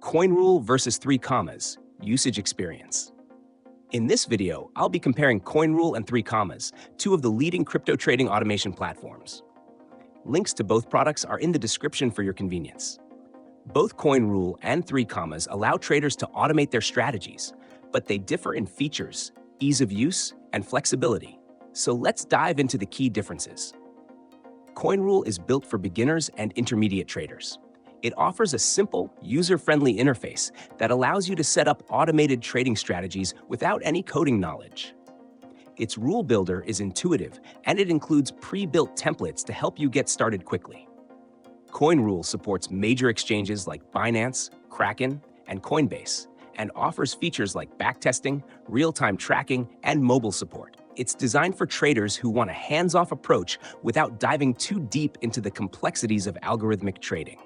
Coinrule versus 3Commas, usage experience. In this video, I'll be comparing Coinrule and 3Commas, two of the leading crypto trading automation platforms. Links to both products are in the description for your convenience. Both Coinrule and 3Commas allow traders to automate their strategies, but they differ in features, ease of use, and flexibility. So let's dive into the key differences. Coinrule is built for beginners and intermediate traders. It offers a simple, user-friendly interface that allows you to set up automated trading strategies without any coding knowledge. Its rule builder is intuitive, and it includes pre-built templates to help you get started quickly. Coinrule supports major exchanges like Binance, Kraken, and Coinbase, and offers features like backtesting, real-time tracking, and mobile support. It's designed for traders who want a hands-off approach without diving too deep into the complexities of algorithmic trading.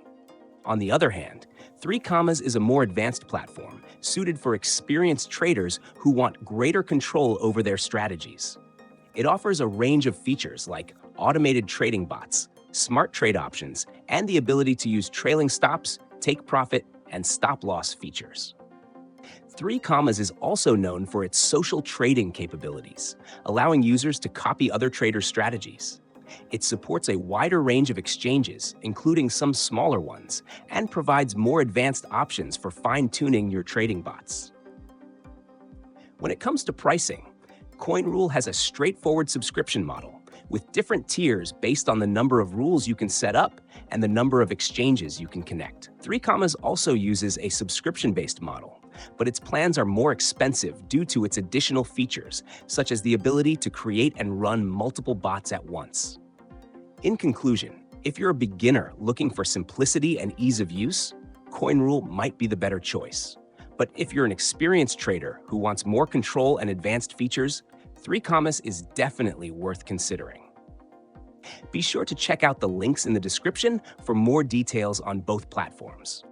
On the other hand, 3Commas is a more advanced platform, suited for experienced traders who want greater control over their strategies. It offers a range of features like automated trading bots, smart trade options, and the ability to use trailing stops, take profit, and stop-loss features. 3Commas is also known for its social trading capabilities, allowing users to copy other traders' strategies. It supports a wider range of exchanges, including some smaller ones, and provides more advanced options for fine-tuning your trading bots. When it comes to pricing, Coinrule has a straightforward subscription model, with different tiers based on the number of rules you can set up and the number of exchanges you can connect. 3Commas also uses a subscription-based model, but its plans are more expensive due to its additional features, such as the ability to create and run multiple bots at once. In conclusion, if you're a beginner looking for simplicity and ease of use, Coinrule might be the better choice. But if you're an experienced trader who wants more control and advanced features, 3Commas is definitely worth considering. Be sure to check out the links in the description for more details on both platforms.